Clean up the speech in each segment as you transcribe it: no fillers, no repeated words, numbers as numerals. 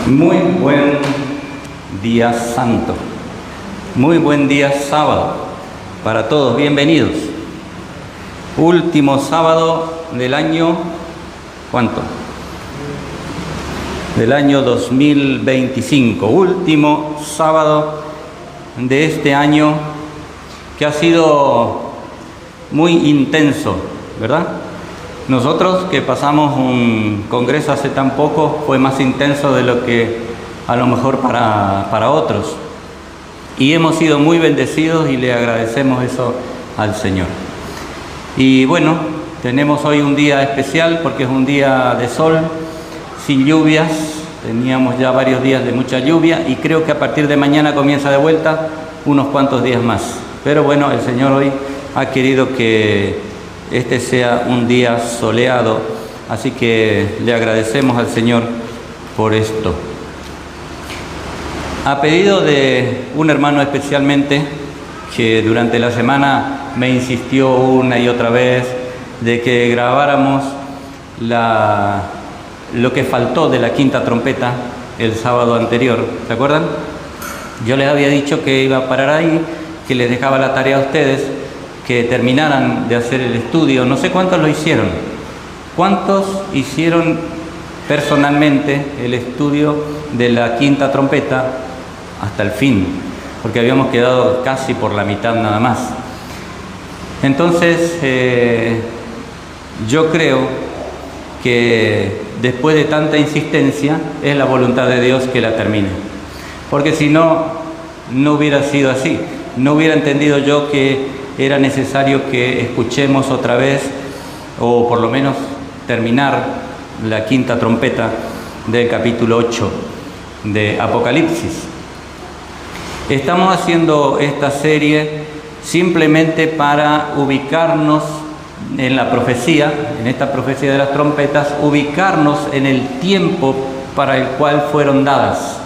Muy buen día santo, muy buen día sábado para todos, bienvenidos. Último sábado del año, ¿cuánto? Del año 2025, último sábado de este año que ha sido muy intenso, ¿verdad? Nosotros que pasamos un congreso hace tan poco, fue más intenso de lo que a lo mejor para otros. Y hemos sido muy bendecidos y le agradecemos eso al Señor. Y bueno, tenemos hoy un día especial porque es un día de sol, sin lluvias. Teníamos ya varios días de mucha lluvia y creo que a partir de mañana comienza de vuelta unos cuantos días más. Pero bueno, el Señor hoy ha querido que este sea un día soleado, así que le agradecemos al Señor por esto. A pedido de un hermano especialmente, que durante la semana me insistió una y otra vez de que grabáramos lo que faltó de la quinta trompeta el sábado anterior, ¿se acuerdan? Yo les había dicho que iba a parar ahí, que les dejaba la tarea a ustedes, que terminaran de hacer el estudio. No sé cuántos lo hicieron. ¿Cuántos hicieron personalmente el estudio de la quinta trompeta hasta el fin? Porque habíamos quedado casi por la mitad nada más. Entonces, yo creo que después de tanta insistencia, es la voluntad de Dios que la termine. Porque si no, no hubiera sido así. No hubiera entendido yo que era necesario que escuchemos otra vez, o por lo menos terminar la quinta trompeta del capítulo 8 de Apocalipsis. Estamos haciendo esta serie simplemente para ubicarnos en la profecía, en esta profecía de las trompetas, ubicarnos en el tiempo para el cual fueron dadas.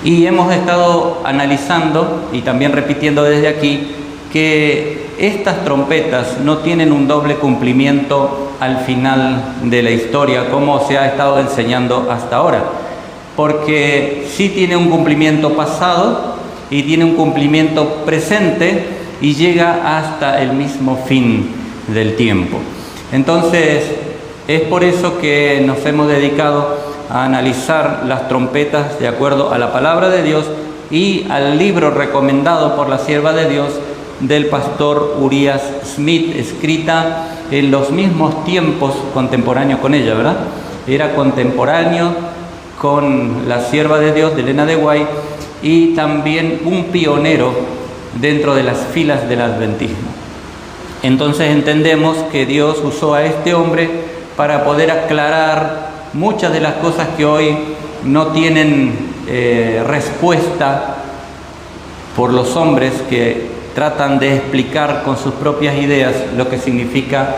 Y hemos estado analizando y también repitiendo desde aquí que estas trompetas no tienen un doble cumplimiento al final de la historia, como se ha estado enseñando hasta ahora, porque sí tiene un cumplimiento pasado y tiene un cumplimiento presente y llega hasta el mismo fin del tiempo. Entonces, es por eso que nos hemos dedicado a analizar las trompetas de acuerdo a la palabra de Dios y al libro recomendado por la sierva de Dios del pastor Urias Smith, escrita en los mismos tiempos contemporáneos con ella, ¿verdad? Era contemporáneo con la sierva de Dios de Elena de White y también un pionero dentro de las filas del adventismo. Entonces entendemos que Dios usó a este hombre para poder aclarar muchas de las cosas que hoy no tienen respuesta por los hombres que tratan de explicar con sus propias ideas lo que significa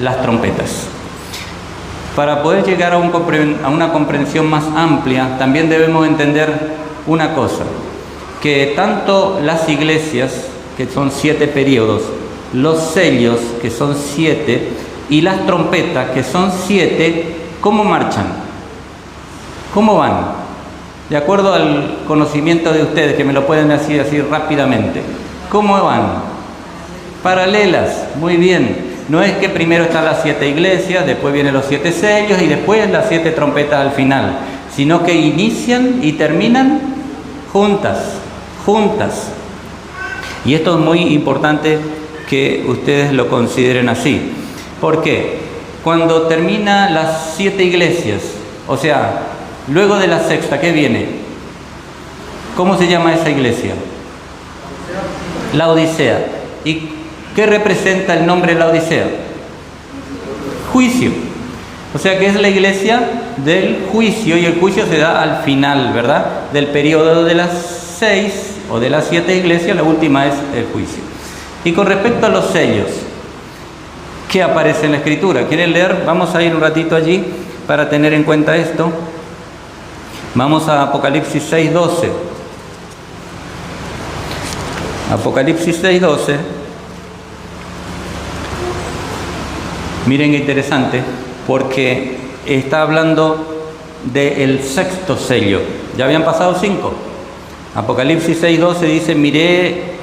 las trompetas. Para poder llegar a una comprensión más amplia, también debemos entender una cosa, que tanto las iglesias, que son 7 periodos, los sellos, que son 7, y las trompetas, que son 7, ¿cómo marchan? ¿Cómo van? De acuerdo al conocimiento de ustedes, que me lo pueden decir así rápidamente. ¿Cómo van? Paralelas, muy bien. No es que primero están las 7 iglesias, después vienen los 7 sellos y después las 7 trompetas al final, sino que inician y terminan juntas. Y esto es muy importante que ustedes lo consideren así. ¿Por qué? Cuando termina las 7 iglesias, o sea, luego de la sexta, ¿qué viene? ¿Cómo se llama esa iglesia? La Odisea. ¿Y qué representa el nombre de la Odisea? Juicio. O sea que es la iglesia del juicio, y el juicio se da al final, ¿verdad? Del periodo de las 6 o de las 7 iglesias, la última es el juicio. Y con respecto a los sellos, ¿qué aparece en la Escritura? ¿Quieren leer? Vamos a ir un ratito allí para tener en cuenta esto. Vamos a Apocalipsis 6:12. Apocalipsis 6:12. Miren qué interesante, porque está hablando del sexto sello. Ya habían pasado 5. Apocalipsis 6:12 dice: miré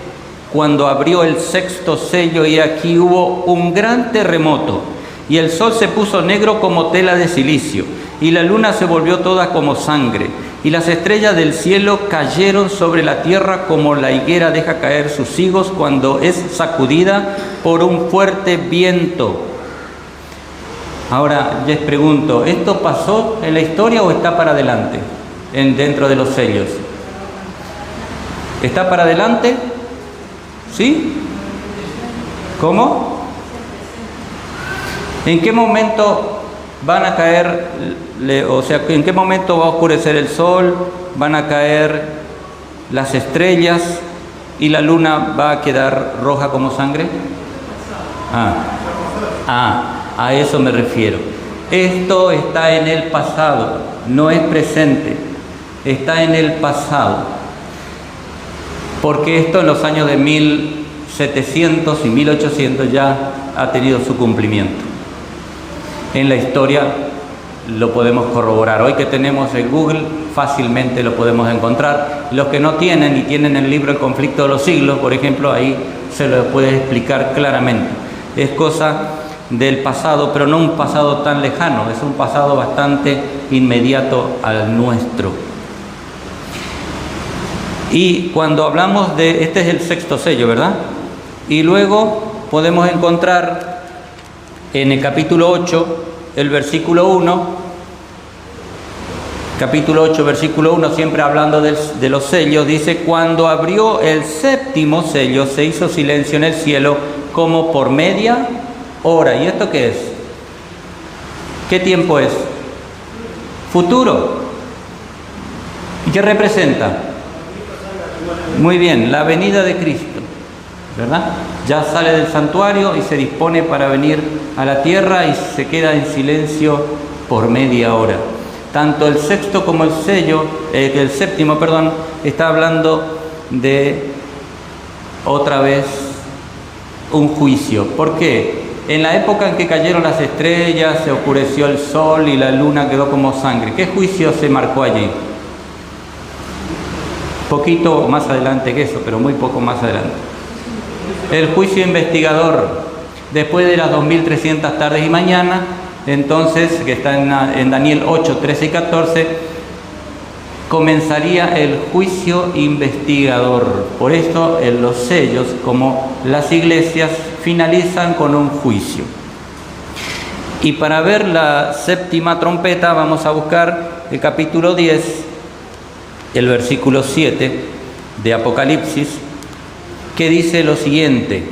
cuando abrió el sexto sello y aquí hubo un gran terremoto, y el sol se puso negro como tela de silicio, y la luna se volvió toda como sangre, y las estrellas del cielo cayeron sobre la tierra como la higuera deja caer sus higos cuando es sacudida por un fuerte viento. Ahora les pregunto, ¿esto pasó en la historia o está para adelante dentro de los sellos? ¿Está para adelante? ¿Sí? ¿Cómo? ¿En qué momento van a caer, en qué momento va a oscurecer el sol, van a caer las estrellas y la luna va a quedar roja como sangre? A eso me refiero. Esto está en el pasado, no es presente, está en el pasado. Porque esto en los años de 1700 y 1800 ya ha tenido su cumplimiento. En la historia lo podemos corroborar. Hoy que tenemos el Google, fácilmente lo podemos encontrar. Los que no tienen y tienen el libro El conflicto de los siglos, por ejemplo, ahí se lo puede explicar claramente. Es cosa del pasado, pero no un pasado tan lejano, es un pasado bastante inmediato al nuestro. Y cuando hablamos de, este es el sexto sello, ¿verdad? Y luego podemos encontrar en el capítulo 8, el versículo 1, capítulo 8, versículo 1, siempre hablando de los sellos, dice: cuando abrió el séptimo sello, se hizo silencio en el cielo como por media hora. ¿Y esto qué es? ¿Qué tiempo es? Futuro. ¿Y qué representa? Muy bien, la venida de Cristo, ¿verdad? Ya sale del santuario y se dispone para venir a la tierra y se queda en silencio por media hora. Tanto el sexto como el séptimo, está hablando de otra vez un juicio. ¿Por qué? En la época en que cayeron las estrellas, se oscureció el sol y la luna quedó como sangre. ¿Qué juicio se marcó allí? Poquito más adelante que eso, pero muy poco más adelante. El juicio investigador, después de las 2300 tardes y mañanas, entonces, que está en Daniel 8, 13 y 14, comenzaría el juicio investigador. Por eso en los sellos, como las iglesias, finalizan con un juicio. Y para ver la séptima trompeta vamos a buscar el capítulo 10, el versículo 7 de Apocalipsis, que dice lo siguiente: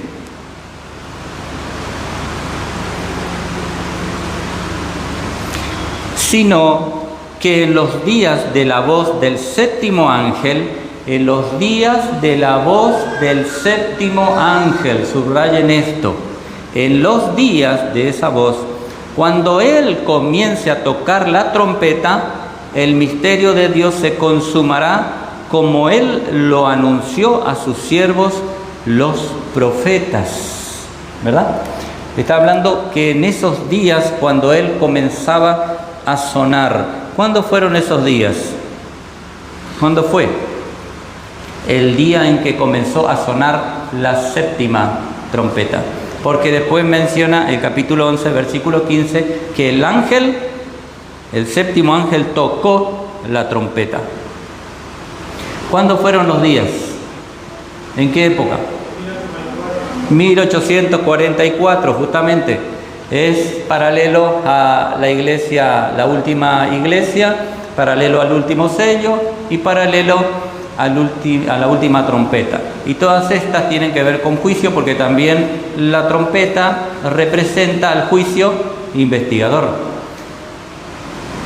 sino que en los días de la voz del séptimo ángel, en los días de la voz del séptimo ángel, subrayen esto, en los días de esa voz, cuando él comience a tocar la trompeta, el misterio de Dios se consumará como él lo anunció a sus siervos los profetas, ¿verdad? Está hablando que en esos días, cuando él comenzaba a sonar. ¿Cuándo fueron esos días? ¿Cuándo fue? El día en que comenzó a sonar la séptima trompeta. Porque después menciona el capítulo 11, versículo 15, que el ángel, el séptimo ángel, tocó la trompeta. ¿Cuándo fueron los días? ¿En qué época? 1844, justamente. Es paralelo a la iglesia, la última iglesia, paralelo al último sello y paralelo a la última trompeta. Y todas estas tienen que ver con juicio, porque también la trompeta representa al juicio investigador.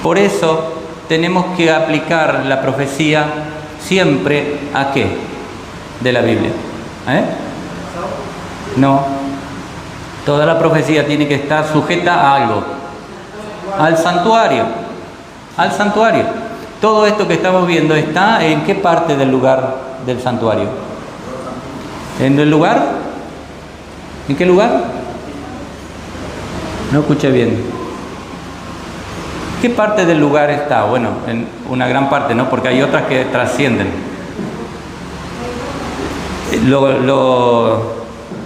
Por eso tenemos que aplicar la profecía siempre ¿a qué? De la Biblia. No. Toda la profecía tiene que estar sujeta a algo. Al santuario. Al santuario. Todo esto que estamos viendo está ¿en qué parte del lugar del santuario? ¿En el lugar? ¿En qué lugar? No escuché bien. qué parte del lugar está? Bueno, en una gran parte, ¿no? Porque hay otras que trascienden.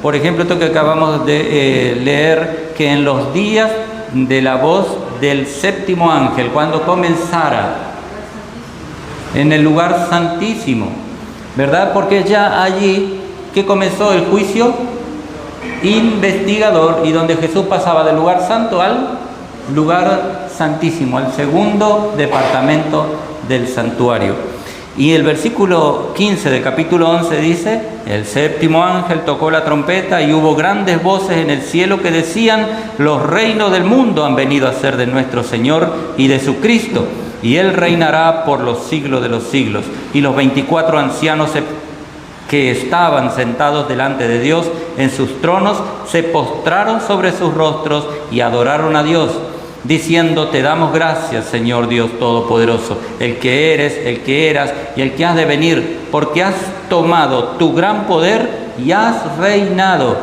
Por ejemplo, esto que acabamos de leer, que en los días de la voz del séptimo ángel, cuando comenzara en el lugar santísimo, ¿verdad? Porque ya allí que comenzó el juicio investigador y donde Jesús pasaba del lugar santo al lugar santísimo, al segundo departamento del santuario. Y el versículo 15 del capítulo 11 dice: el séptimo ángel tocó la trompeta y hubo grandes voces en el cielo que decían: los reinos del mundo han venido a ser de nuestro Señor y de su Cristo, y Él reinará por los siglos de los siglos. Y los 24 ancianos que estaban sentados delante de Dios en sus tronos se postraron sobre sus rostros y adoraron a Dios, diciendo: te damos gracias, Señor Dios Todopoderoso, el que eres, el que eras y el que has de venir, porque has tomado tu gran poder y has reinado.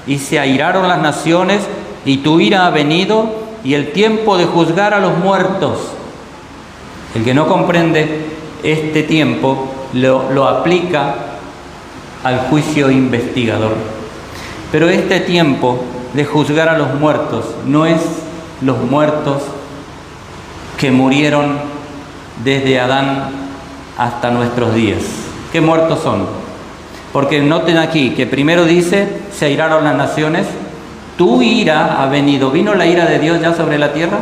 Y se airaron las naciones, y tu ira ha venido, y el tiempo de juzgar a los muertos. El que no comprende este tiempo lo aplica al juicio investigador. Pero este tiempo de juzgar a los muertos no es los muertos que murieron desde Adán hasta nuestros días. ¿Qué muertos son? Porque noten aquí que primero dice: se airaron las naciones, tu ira ha venido. ¿Vino la ira de Dios ya sobre la tierra?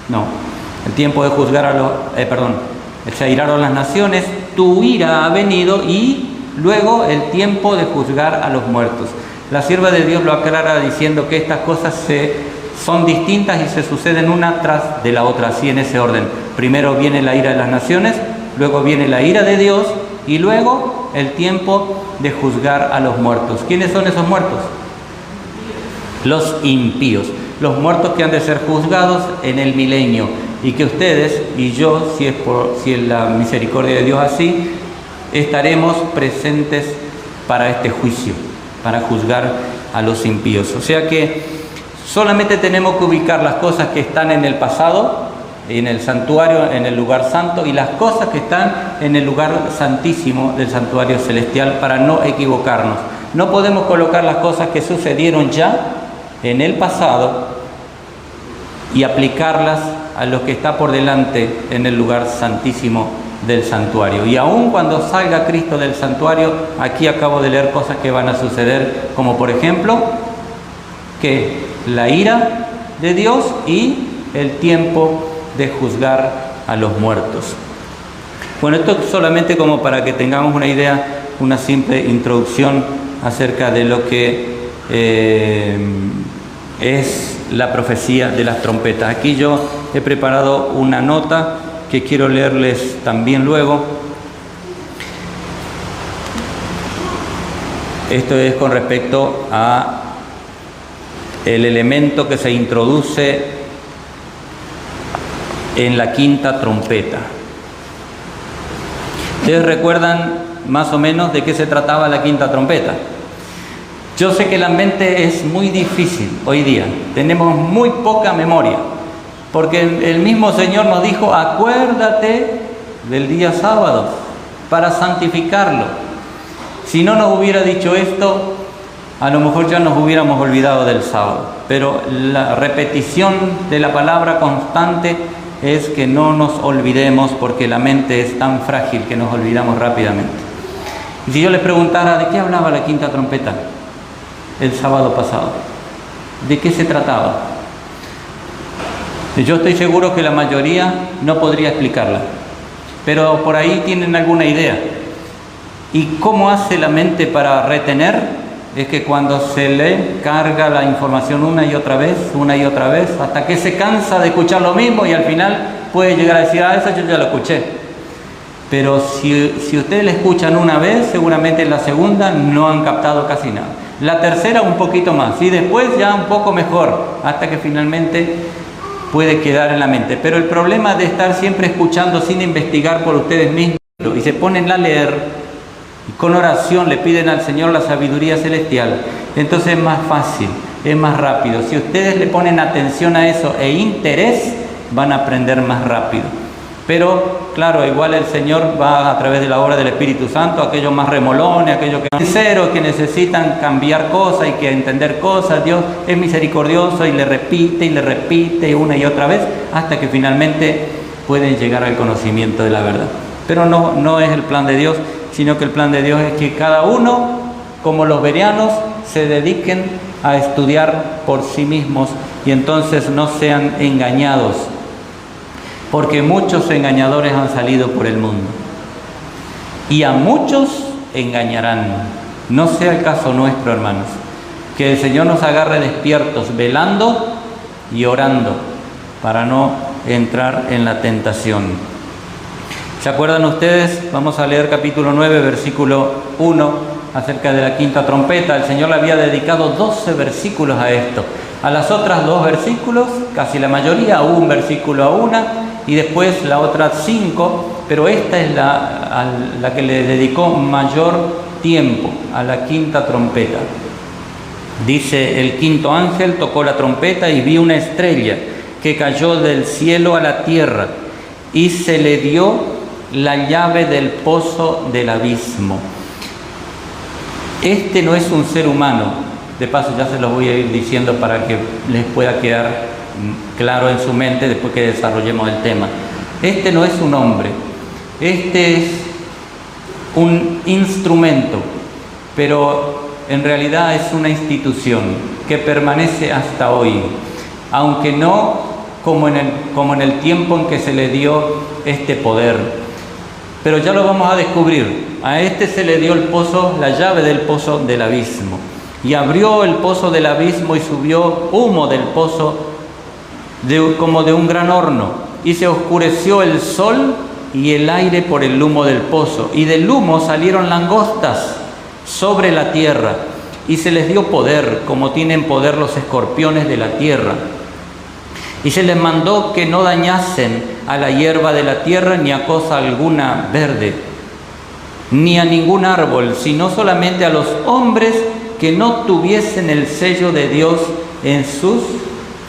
No. El tiempo de juzgar a los... se airaron las naciones, tu ira ha venido, y luego el tiempo de juzgar a los muertos. La sierva de Dios lo aclara diciendo que estas cosas son distintas y se suceden una tras de la otra, así en ese orden. Primero viene la ira de las naciones, luego viene la ira de Dios y luego el tiempo de juzgar a los muertos. ¿Quiénes son esos muertos? Los impíos, los muertos que han de ser juzgados en el milenio, y que ustedes y yo, si es la misericordia de Dios así, estaremos presentes para este juicio, para juzgar a los impíos. O sea que solamente tenemos que ubicar las cosas que están en el pasado, en el santuario, en el lugar santo, y las cosas que están en el lugar santísimo del santuario celestial, para no equivocarnos. No podemos colocar las cosas que sucedieron ya en el pasado y aplicarlas a lo que está por delante en el lugar santísimo del santuario. Y aun cuando salga Cristo del santuario, aquí acabo de leer cosas que van a suceder, como por ejemplo que la ira de Dios y el tiempo de juzgar a los muertos. Bueno, esto es solamente como para que tengamos una idea, una simple introducción acerca de lo que es la profecía de las trompetas. Aquí yo he preparado una nota que quiero leerles también luego. Esto es con respecto a el elemento que se introduce en la quinta trompeta. ¿Ustedes recuerdan más o menos de qué se trataba la quinta trompeta? Yo sé que la mente es muy difícil hoy día, tenemos muy poca memoria, porque el mismo Señor nos dijo: acuérdate del día sábado para santificarlo. Si no nos hubiera dicho esto, a lo mejor ya nos hubiéramos olvidado del sábado, pero la repetición de la palabra constante es que no nos olvidemos, porque la mente es tan frágil que nos olvidamos rápidamente. Y si yo les preguntara de qué hablaba la quinta trompeta el sábado pasado, ¿de qué se trataba? Yo estoy seguro que la mayoría no podría explicarla, pero por ahí tienen alguna idea. ¿Y cómo hace la mente para retener? Es que cuando se le carga la información una y otra vez, hasta que se cansa de escuchar lo mismo, y al final puede llegar a decir: eso yo ya lo escuché. Pero si ustedes la escuchan una vez, seguramente en la segunda no han captado casi nada. La tercera un poquito más, y después ya un poco mejor, hasta que finalmente puede quedar en la mente. Pero el problema de estar siempre escuchando sin investigar por ustedes mismos, y se ponen a leer, y con oración le piden al Señor la sabiduría celestial, entonces es más fácil, es más rápido. Si ustedes le ponen atención a eso e interés, van a aprender más rápido. Pero, claro, igual el Señor va a través de la obra del Espíritu Santo, aquellos más remolones, aquellos que son sinceros, que necesitan cambiar cosas y que entender cosas. Dios es misericordioso y le repite una y otra vez, hasta que finalmente pueden llegar al conocimiento de la verdad. Pero no es el plan de Dios, sino que el plan de Dios es que cada uno, como los bereanos, se dediquen a estudiar por sí mismos y entonces no sean engañados, porque muchos engañadores han salido por el mundo y a muchos engañarán. No sea el caso nuestro, hermanos, que el Señor nos agarre despiertos, velando y orando para no entrar en la tentación. ¿Se acuerdan ustedes? Vamos a leer capítulo 9, versículo 1, acerca de la quinta trompeta. El Señor le había dedicado 12 versículos a esto. A las otras 2 versículos, casi la mayoría, un versículo a una, y después la otra 5, pero esta es la que le dedicó mayor tiempo, a la quinta trompeta. Dice: el quinto ángel tocó la trompeta y vi una estrella que cayó del cielo a la tierra, y se le dio la llave del pozo del abismo. Este no es un ser humano, de paso ya se los voy a ir diciendo para que les pueda quedar claro en su mente después que desarrollemos el tema. Este no es un hombre, este es un instrumento, pero en realidad es una institución que permanece hasta hoy, aunque no como en el tiempo en que se le dio este poder. Pero ya lo vamos a descubrir. A este se le dio el pozo, la llave del pozo del abismo, y abrió el pozo del abismo y subió humo del pozo como de un gran horno, y se oscureció el sol y el aire por el humo del pozo, y del humo salieron langostas sobre la tierra, y se les dio poder como tienen poder los escorpiones de la tierra. Y se les mandó que no dañasen a la hierba de la tierra, ni a cosa alguna verde, ni a ningún árbol, sino solamente a los hombres que no tuviesen el sello de Dios en sus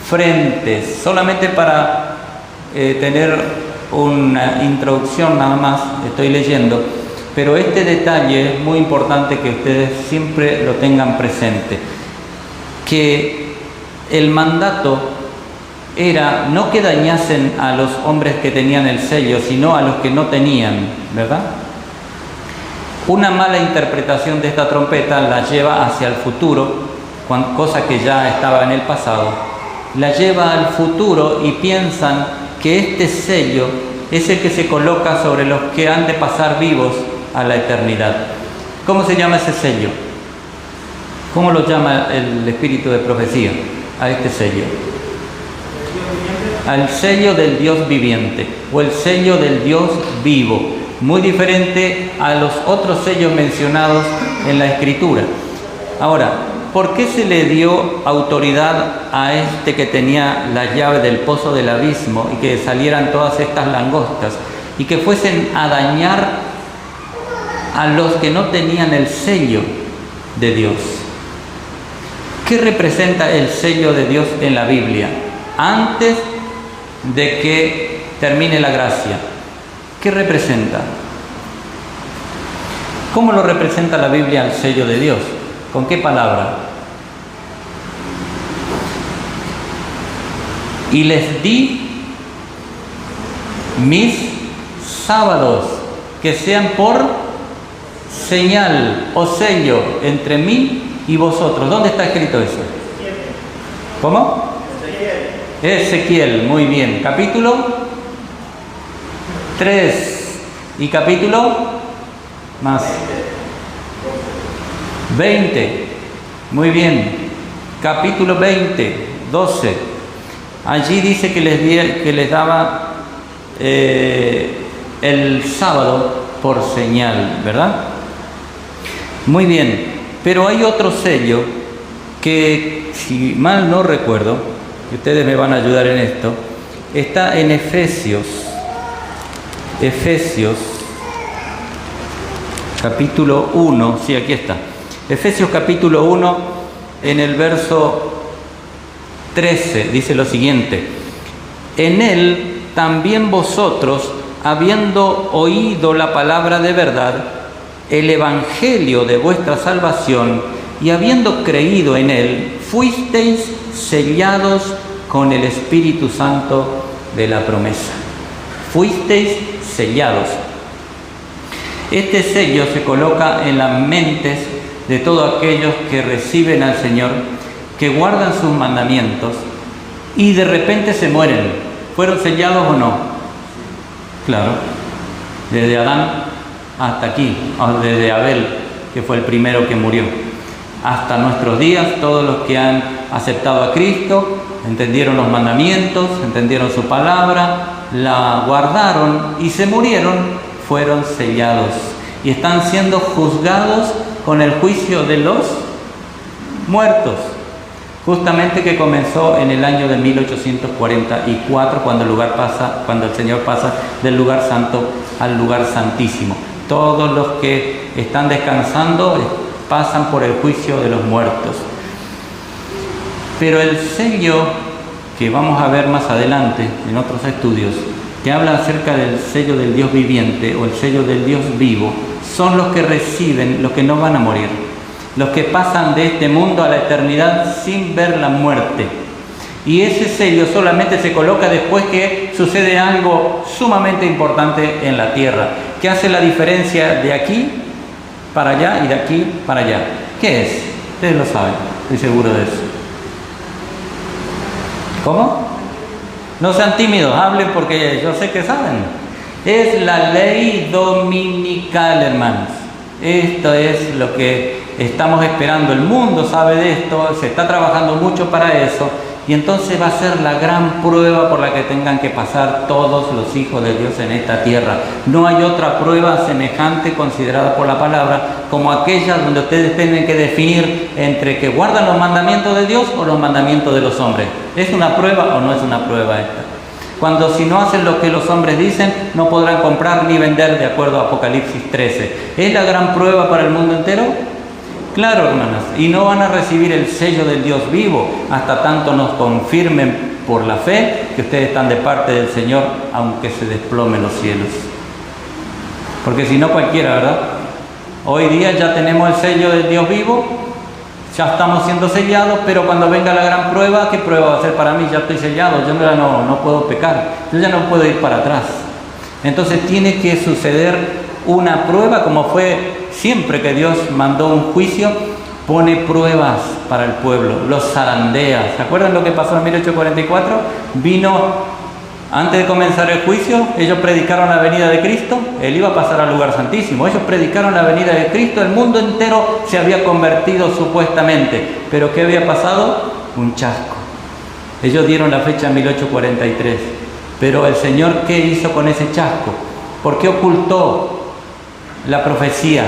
frentes. Solamente para tener una introducción nada más, estoy leyendo, pero este detalle es muy importante que ustedes siempre lo tengan presente, que el mandato era no que dañasen a los hombres que tenían el sello, sino a los que no tenían, ¿verdad? Una mala interpretación de esta trompeta la lleva hacia el futuro, cosa que ya estaba en el pasado, la lleva al futuro y piensan que este sello es el que se coloca sobre los que han de pasar vivos a la eternidad. ¿Cómo se llama ese sello? ¿Cómo lo llama el espíritu de profecía a este sello? Al sello del Dios viviente, o el sello del Dios vivo, muy diferente a los otros sellos mencionados en la Escritura. Ahora, ¿por qué se le dio autoridad a este que tenía la llave del pozo del abismo y que salieran todas estas langostas y que fuesen a dañar a los que no tenían el sello de Dios? ¿Qué representa el sello de Dios en la Biblia? Antes de que termine la gracia, ¿qué representa? ¿Cómo lo representa la Biblia al sello de Dios? ¿Con qué palabra? Y les di mis sábados, que sean por señal o sello entre mí y vosotros. ¿Dónde está escrito eso? ¿Cómo? Ezequiel, muy bien. Capítulo 3 y capítulo más 20. Muy bien. Capítulo 20, 12. Allí dice que les daba el sábado por señal, ¿verdad? Muy bien. Pero hay otro sello que, si mal no recuerdo, y ustedes me van a ayudar en esto, está en Efesios capítulo 1, sí, aquí está. Efesios capítulo 1, en el verso 13, dice lo siguiente: En él también vosotros, habiendo oído la palabra de verdad, el evangelio de vuestra salvación, y habiendo creído en él, fuisteis sellados con el Espíritu Santo de la promesa. Fuisteis sellados. Este sello se coloca en las mentes de todos aquellos que reciben al Señor, que guardan sus mandamientos y de repente se mueren. ¿Fueron sellados o no? Claro. Desde Adán hasta aquí, o desde Abel, que fue el primero que murió, hasta nuestros días, todos los que han aceptado a Cristo, entendieron los mandamientos, entendieron su palabra, la guardaron y se murieron, fueron sellados y están siendo juzgados con el juicio de los muertos, justamente que comenzó en el año de 1844, cuando el Señor pasa del lugar santo al lugar santísimo. Todos los que están descansando pasan por el juicio de los muertos. Pero el sello que vamos a ver más adelante en otros estudios, que habla acerca del sello del Dios viviente o el sello del Dios vivo, son los que reciben, los que no van a morir, los que pasan de este mundo a la eternidad sin ver la muerte. Y ese sello solamente se coloca después que sucede algo sumamente importante en la tierra, que hace la diferencia de aquí para allá y de aquí para allá. ¿Qué es? Ustedes lo saben, estoy seguro de eso. ¿Cómo? No sean tímidos, hablen porque yo sé que saben. Es la ley dominical, hermanos. Esto es lo que estamos esperando. El mundo sabe de esto, se está trabajando mucho para eso. Y entonces va a ser la gran prueba por la que tengan que pasar todos los hijos de Dios en esta tierra. No hay otra prueba semejante considerada por la palabra como aquella donde ustedes tienen que definir entre que guardan los mandamientos de Dios o los mandamientos de los hombres. ¿Es una prueba o no es una prueba esta? Cuando si no hacen lo que los hombres dicen, no podrán comprar ni vender, de acuerdo a Apocalipsis 13. ¿Es la gran prueba para el mundo entero? Claro, hermanas, y no van a recibir el sello del Dios vivo hasta tanto nos confirmen por la fe que ustedes están de parte del Señor, aunque se desplomen los cielos. Porque si no cualquiera, ¿verdad? Hoy día ya tenemos el sello del Dios vivo, ya estamos siendo sellados, pero cuando venga la gran prueba, ¿qué prueba va a ser para mí? Ya estoy sellado, yo ya no puedo pecar, yo ya no puedo ir para atrás. Entonces tiene que suceder una prueba, como fue siempre que Dios mandó un juicio, pone pruebas para el pueblo, los zarandea. ¿Se acuerdan lo que pasó en 1844? Vino, antes de comenzar el juicio, ellos predicaron la venida de Cristo, Él iba a pasar al lugar santísimo, ellos predicaron la venida de Cristo, el mundo entero se había convertido supuestamente, pero ¿qué había pasado? Un chasco. Ellos dieron la fecha en 1843, pero el Señor, ¿qué hizo con ese chasco? ¿Por qué ocultó la profecía?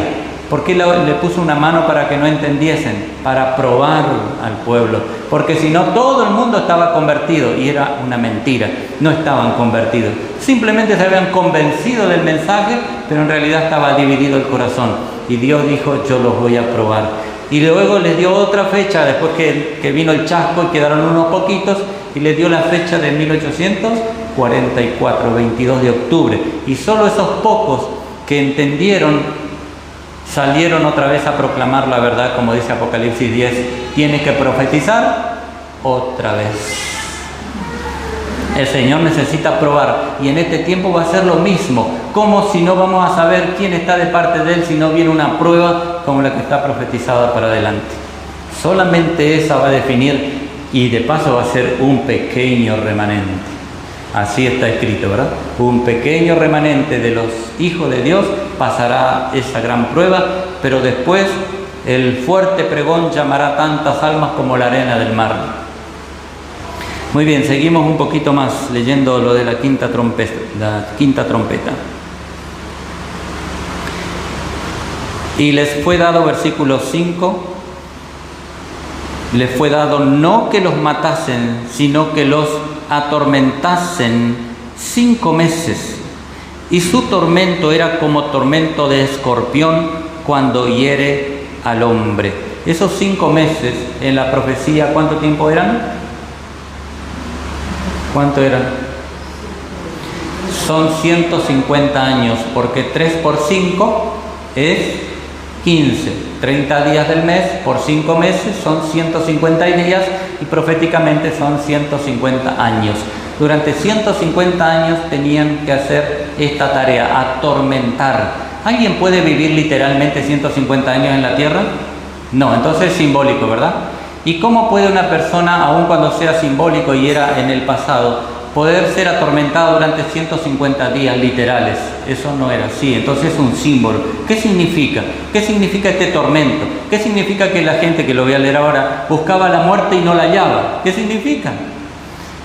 ¿Por qué le puso una mano para que no entendiesen? Para probar al pueblo. Porque si no, todo el mundo estaba convertido y era una mentira. No estaban convertidos. Simplemente se habían convencido del mensaje, pero en realidad estaba dividido el corazón. Y Dios dijo, yo los voy a probar. Y luego les dio otra fecha, después que vino el chasco y quedaron unos poquitos, y les dio la fecha de 1844, 22 de octubre. Y solo esos pocos que entendieron salieron otra vez a proclamar la verdad, como dice Apocalipsis 10, tienes que profetizar otra vez. El Señor necesita probar, y en este tiempo va a ser lo mismo. ¿Cómo si no vamos a saber quién está de parte de Él si no viene una prueba como la que está profetizada para adelante? Solamente esa va a definir, y de paso va a ser un pequeño remanente. Así está escrito, ¿verdad? Un pequeño remanente de los hijos de Dios pasará esa gran prueba, pero después el fuerte pregón llamará tantas almas como la arena del mar. Muy bien, seguimos un poquito más leyendo lo de la quinta trompeta. Y les fue dado, versículo 5, les fue dado no que los matasen, sino que los atormentasen 5 meses. Y su tormento era como tormento de escorpión cuando hiere al hombre. Esos 5 meses en la profecía, ¿cuánto tiempo eran? ¿Cuánto eran? son 150 años, porque 3 por 5 es 15. 30 días del mes por 5 meses son 150 días y proféticamente son 150 años. Durante 150 años tenían que hacer esta tarea, atormentar. ¿Alguien puede vivir literalmente 150 años en la tierra? No, entonces es simbólico, ¿verdad? ¿Y cómo puede una persona, aun cuando sea simbólico y era en el pasado, poder ser atormentado durante 150 días literales? Eso no era así, entonces es un símbolo. ¿Qué significa? ¿Qué significa este tormento? ¿Qué significa que la gente, que lo voy a leer ahora, buscaba la muerte y no la hallaba? ¿Qué significa?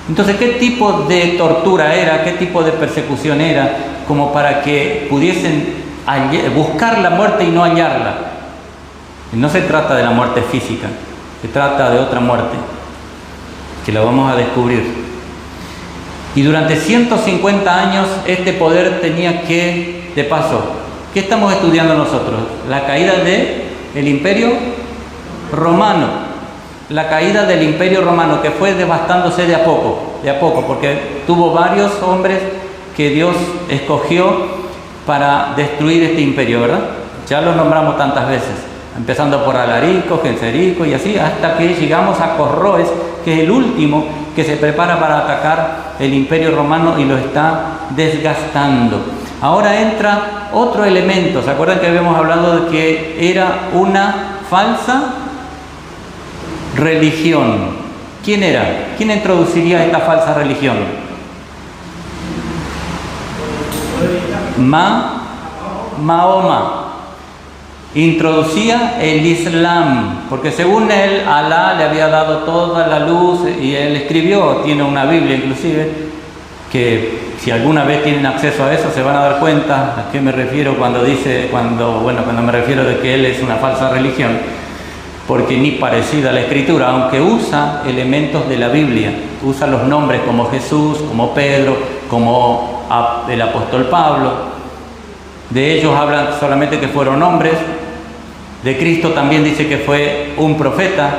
Entonces, ¿qué tipo de tortura era? ¿Qué tipo de persecución era? Como para que pudiesen buscar la muerte y no hallarla. No se trata de la muerte física, se trata de otra muerte, que la vamos a descubrir. Y durante 150 años este poder tenía que, de paso, ¿qué estamos estudiando nosotros? La caída del Imperio Romano. La caída del Imperio Romano, que fue devastándose de a poco, porque tuvo varios hombres que Dios escogió para destruir este imperio, ¿verdad? Ya lo nombramos tantas veces, empezando por Alarico, Genserico y así, hasta que llegamos a Corroes, que es el último que se prepara para atacar el Imperio Romano y lo está desgastando. Ahora entra otro elemento. ¿Se acuerdan que habíamos hablado de que era una falsa religión? ¿Quién era? ¿Quién introduciría esta falsa religión? Mahoma. Introducía el Islam, porque según él, Alá le había dado toda la luz, y él escribió, tiene una Biblia inclusive, que si alguna vez tienen acceso a eso se van a dar cuenta a qué me refiero cuando me refiero de que él es una falsa religión, porque ni parecida a la Escritura, aunque usa elementos de la Biblia, usa los nombres como Jesús, como Pedro, como el apóstol Pablo. De ellos hablan solamente que fueron hombres. De Cristo también dice que fue un profeta,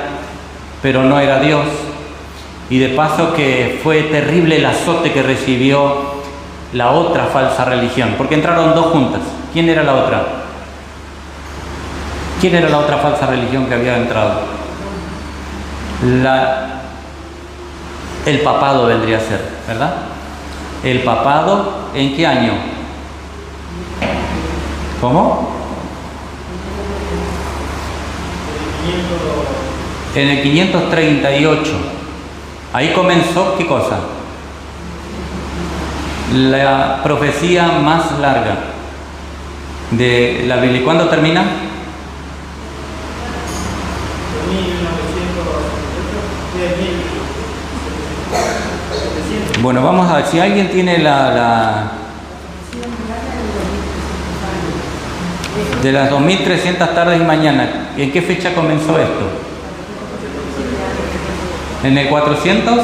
pero no era Dios. Y de paso que fue terrible el azote que recibió la otra falsa religión, porque entraron dos juntas. ¿Quién era la otra? ¿Quién era la otra falsa religión que había entrado? El papado vendría a ser, ¿verdad? ¿El papado en qué año? ¿Cómo? En el 538. Ahí comenzó, ¿qué cosa? La profecía más larga de la Biblia. ¿Cuándo termina? Bueno, vamos a ver, si alguien tiene de las 2300 tardes y mañanas, ¿en qué fecha comenzó esto? ¿En el 400?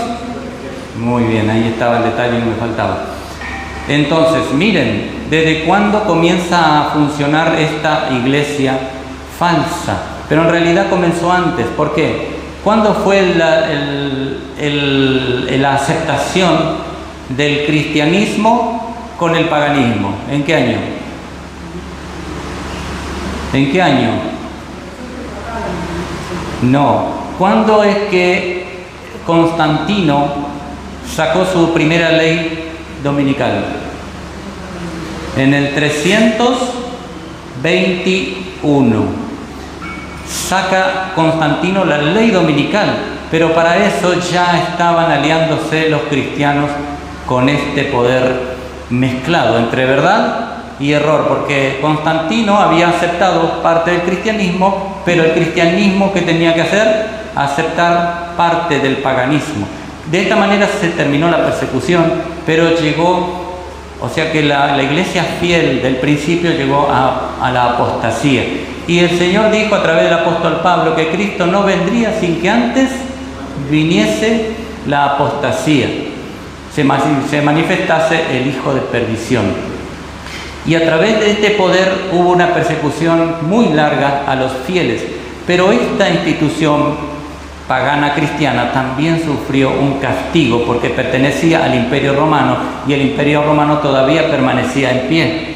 Muy bien, ahí estaba el detalle que me faltaba. Entonces, miren, ¿desde cuándo comienza a funcionar esta iglesia falsa? Pero en realidad comenzó antes. ¿Por qué? ¿Cuándo fue la aceptación del cristianismo con el paganismo? ¿En qué año? ¿En qué año? No. ¿Cuándo es que Constantino sacó su primera ley dominical? En el 321. Saca Constantino la ley dominical, pero para eso ya estaban aliándose los cristianos con este poder mezclado entre verdad y error, porque Constantino había aceptado parte del cristianismo, pero el cristianismo, ¿qué tenía que hacer? Aceptar parte del paganismo. De esta manera se terminó la persecución, pero llegó, o sea que la iglesia fiel del principio llegó a la apostasía. Y el Señor dijo a través del apóstol Pablo que Cristo no vendría sin que antes viniese la apostasía, se manifestase el hijo de perdición. Y a través de este poder hubo una persecución muy larga a los fieles. Pero esta institución pagana cristiana, también sufrió un castigo porque pertenecía al Imperio Romano y el Imperio Romano todavía permanecía en pie.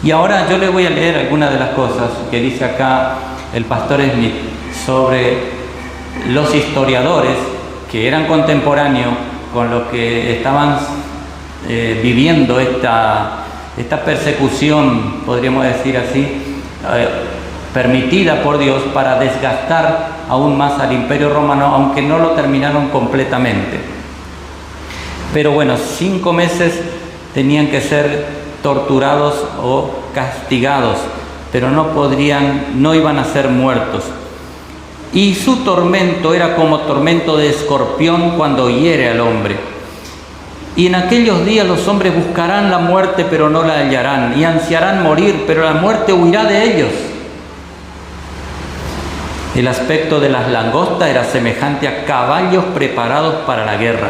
Y ahora yo le voy a leer algunas de las cosas que dice acá el pastor Smith sobre los historiadores que eran contemporáneos con los que estaban viviendo esta persecución, podríamos decir así, permitida por Dios para desgastar aún más al Imperio Romano, aunque no lo terminaron completamente. Pero bueno, 5 meses tenían que ser torturados o castigados, pero no iban a ser muertos. Y su tormento era como tormento de escorpión cuando hiere al hombre. Y en aquellos días los hombres buscarán la muerte, pero no la hallarán, y ansiarán morir, pero la muerte huirá de ellos. El aspecto de las langostas era semejante a caballos preparados para la guerra.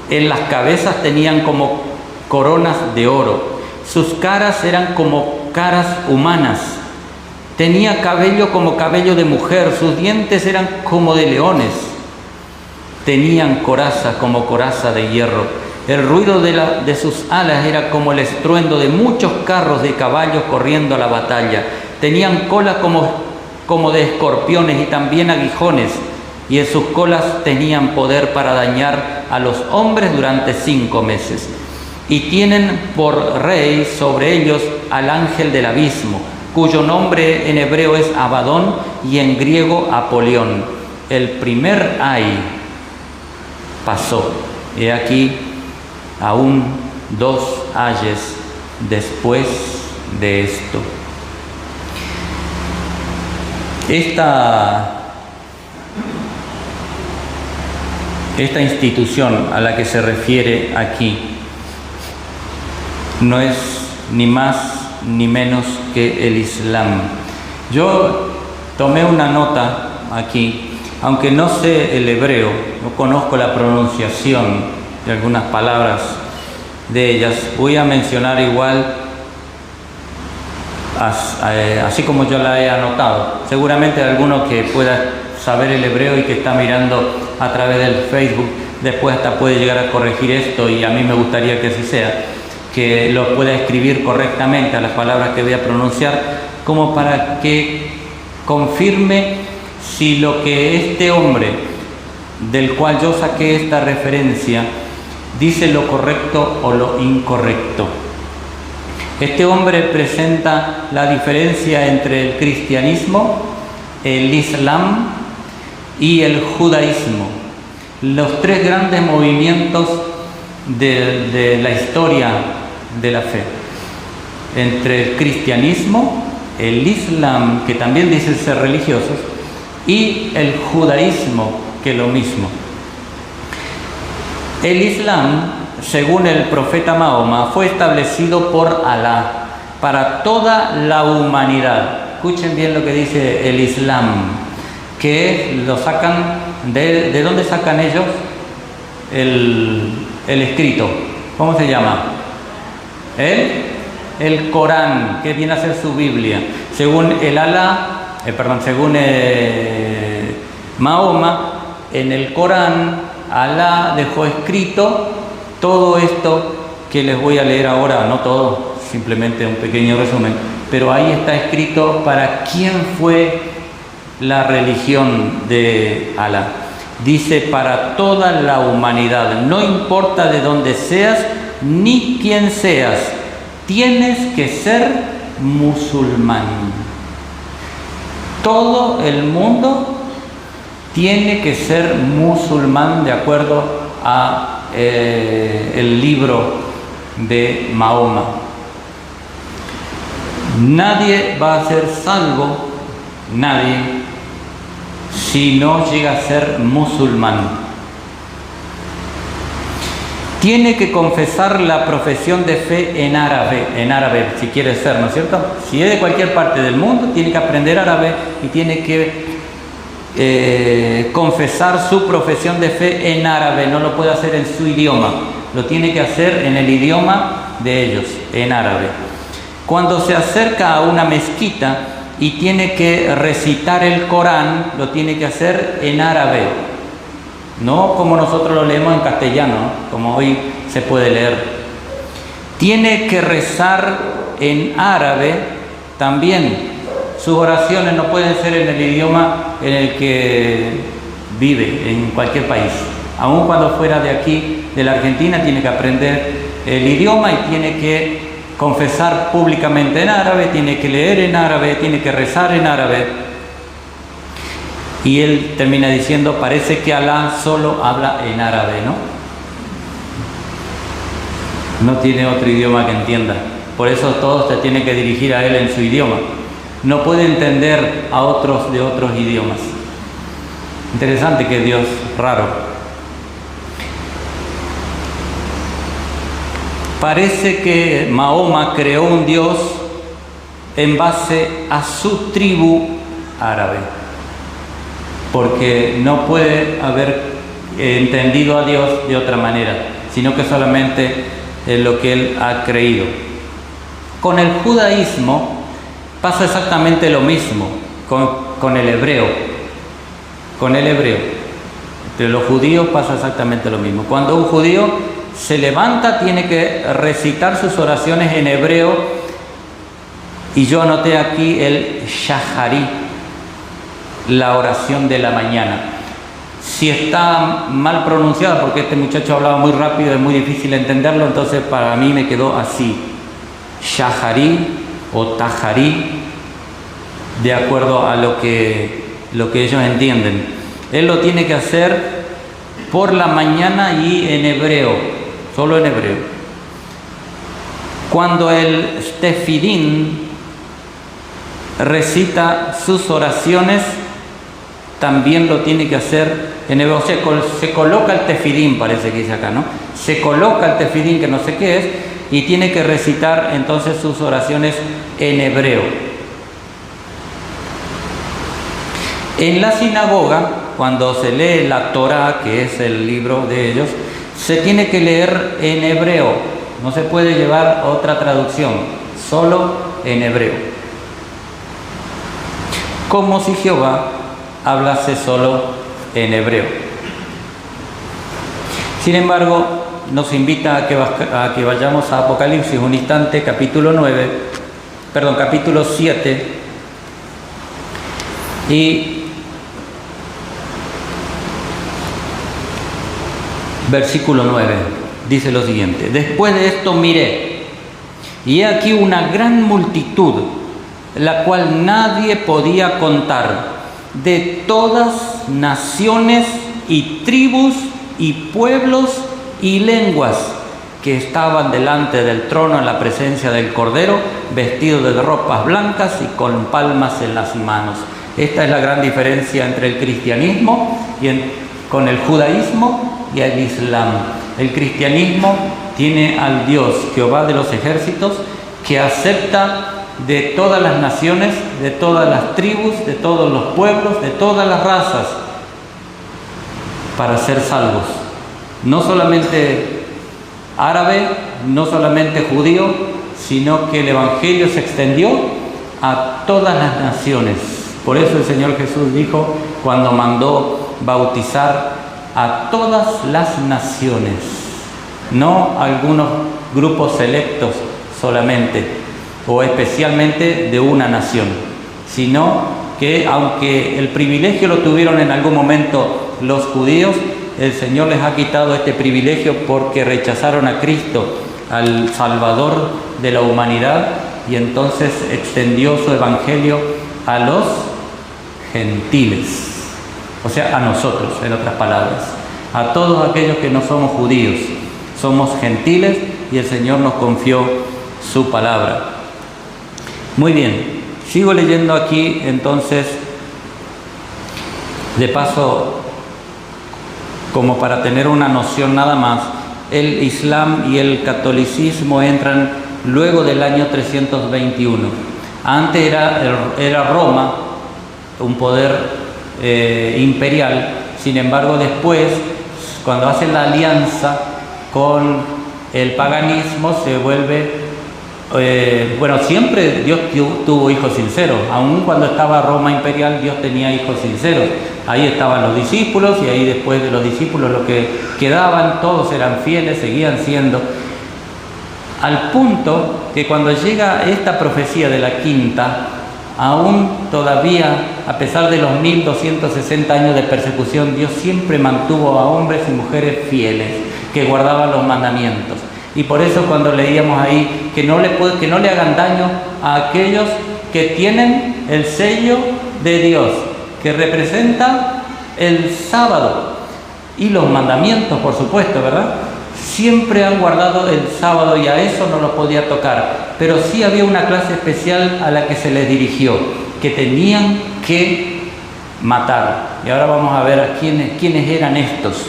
En las cabezas tenían como coronas de oro. Sus caras eran como caras humanas. Tenía cabello como cabello de mujer. Sus dientes eran como de leones. Tenían coraza como coraza de hierro. El ruido de sus alas era como el estruendo de muchos carros de caballos corriendo a la batalla. Tenían colas como de escorpiones y también aguijones, y en sus colas tenían poder para dañar a los hombres durante 5 meses. Y tienen por rey sobre ellos al ángel del abismo, cuyo nombre en hebreo es Abadón y en griego Apolión. El primer ay pasó. He aquí aún 2 ayes después de esto. Esta institución a la que se refiere aquí no es ni más ni menos que el Islam. Yo tomé una nota aquí, aunque no sé el hebreo, no conozco la pronunciación de algunas palabras de ellas, voy a mencionar igual así como yo la he anotado. Seguramente alguno que pueda saber el hebreo y que está mirando a través del Facebook después hasta puede llegar a corregir esto, y a mí me gustaría que así sea, que lo pueda escribir correctamente a las palabras que voy a pronunciar, como para que confirme si lo que este hombre del cual yo saqué esta referencia dice lo correcto o lo incorrecto. Este hombre presenta la diferencia entre el cristianismo, el islam y el judaísmo, los 3 grandes movimientos de la historia de la fe. Entre el cristianismo, el islam, que también dice ser religiosos, y el judaísmo, que es lo mismo. El islam, según el profeta Mahoma, fue establecido por Alá para toda la humanidad. Escuchen bien lo que dice el Islam, que lo sacan, ¿de dónde sacan ellos? El escrito, ¿cómo se llama? El Corán, que viene a ser su Biblia. Según según Mahoma, en el Corán, Alá dejó escrito todo esto que les voy a leer ahora, no todo, simplemente un pequeño resumen, pero ahí está escrito para quién fue la religión de Alá. Dice para toda la humanidad, no importa de dónde seas ni quién seas, tienes que ser musulmán. Todo el mundo tiene que ser musulmán de acuerdo a el libro de Mahoma. Nadie va a ser salvo, nadie, si no llega a ser musulmán. Tiene que confesar la profesión de fe en árabe si quiere ser, ¿no es cierto? Si es de cualquier parte del mundo, tiene que aprender árabe y tiene que confesar su profesión de fe en árabe. No lo puede hacer en su idioma, lo tiene que hacer en el idioma de ellos, en árabe. Cuando se acerca a una mezquita, y tiene que recitar el Corán, lo tiene que hacer en árabe, no como nosotros lo leemos en castellano, como hoy se puede leer. Tiene que rezar en árabe también. Sus oraciones no pueden ser en el idioma en el que vive, en cualquier país. Aun cuando fuera de aquí, de la Argentina, tiene que aprender el idioma y tiene que confesar públicamente en árabe, tiene que leer en árabe, tiene que rezar en árabe. Y él termina diciendo, parece que Alá solo habla en árabe, ¿no? No tiene otro idioma que entienda. Por eso todos se tienen que dirigir a él en su idioma. No puede entender a otros de otros idiomas. Interesante que Dios, raro. Parece que Mahoma creó un Dios en base a su tribu árabe, porque no puede haber entendido a Dios de otra manera, sino que solamente es lo que él ha creído. Con el judaísmo pasa exactamente lo mismo, con el hebreo. Con el hebreo. Entre los judíos pasa exactamente lo mismo. Cuando un judío se levanta, tiene que recitar sus oraciones en hebreo, y yo anoté aquí el shaharí, la oración de la mañana. Si está mal pronunciada, porque este muchacho hablaba muy rápido, es muy difícil entenderlo, entonces para mí me quedó así: shaharí o taharí, de acuerdo a lo que ellos entienden. Él lo tiene que hacer por la mañana y en hebreo, solo en hebreo. Cuando el tefilín recita sus oraciones, también lo tiene que hacer en hebreo. Se coloca el tefilín, parece que dice acá, ¿no? Se coloca el tefilín, que no sé qué es, y tiene que recitar entonces sus oraciones en hebreo. En la sinagoga, cuando se lee la Torá, que es el libro de ellos, se tiene que leer en hebreo. No se puede llevar otra traducción, solo en hebreo. Como si Jehová hablase solo en hebreo. Sin embargo, nos invita a que vayamos a Apocalipsis un instante, capítulo 7, y versículo 9, dice lo siguiente: después de esto miré, y he aquí una gran multitud, la cual nadie podía contar, de todas naciones y tribus y pueblos y lenguas, que estaban delante del trono en la presencia del Cordero, vestidos de ropas blancas y con palmas en las manos. Esta es la gran diferencia entre el cristianismo con el judaísmo y el islam. El cristianismo tiene al Dios Jehová de los ejércitos, que acepta de todas las naciones, de todas las tribus, de todos los pueblos, de todas las razas, para ser salvos. No solamente árabe, no solamente judío, sino que el Evangelio se extendió a todas las naciones. Por eso el Señor Jesús dijo, cuando mandó bautizar a todas las naciones, no a algunos grupos selectos solamente, o especialmente de una nación, sino que aunque el privilegio lo tuvieron en algún momento los judíos, el Señor les ha quitado este privilegio porque rechazaron a Cristo, al Salvador de la humanidad, y entonces extendió su evangelio a los gentiles, o sea, a nosotros, en otras palabras, a todos aquellos que no somos judíos, somos gentiles, y el Señor nos confió su palabra. Muy bien, sigo leyendo aquí entonces, de paso, como para tener una noción nada más. El Islam y el catolicismo entran luego del año 321. Antes era Roma, un poder imperial. Sin embargo, después, cuando hacen la alianza con el paganismo, se vuelve Bueno, siempre Dios tuvo hijos sinceros. Aun cuando estaba Roma imperial, Dios tenía hijos sinceros. Ahí estaban los discípulos, y ahí después de los discípulos los que quedaban, todos eran fieles, seguían siendo. Al punto que cuando llega esta profecía de la quinta, aún todavía, a pesar de los 1260 años de persecución, Dios siempre mantuvo a hombres y mujeres fieles, que guardaban los mandamientos. Y por eso cuando leíamos ahí que no le hagan daño a aquellos que tienen el sello de Dios, que representa el sábado y los mandamientos, por supuesto, ¿verdad? Siempre han guardado el sábado y a eso no lo podía tocar, pero sí había una clase especial a la que se les dirigió, que tenían que matar. Y ahora vamos a ver a quiénes eran estos.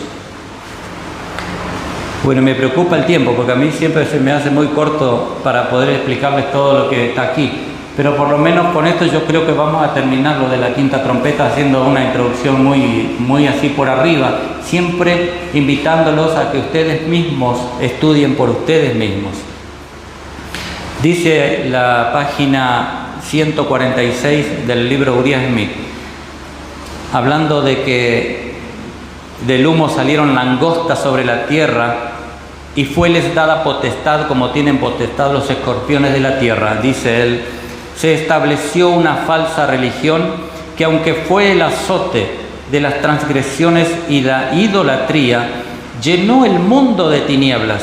Bueno, me preocupa el tiempo, porque a mí siempre se me hace muy corto para poder explicarles todo lo que está aquí, pero por lo menos con esto yo creo que vamos a terminar lo de la quinta trompeta haciendo una introducción muy así por arriba, siempre invitándolos a que ustedes mismos estudien por ustedes mismos. Dice la página 146 del libro Uriah Smith, hablando de que del humo salieron langostas sobre la tierra y fueles dada potestad como tienen potestad los escorpiones de la tierra. Dice él, se estableció una falsa religión que, aunque fue el azote de las transgresiones y la idolatría, llenó el mundo de tinieblas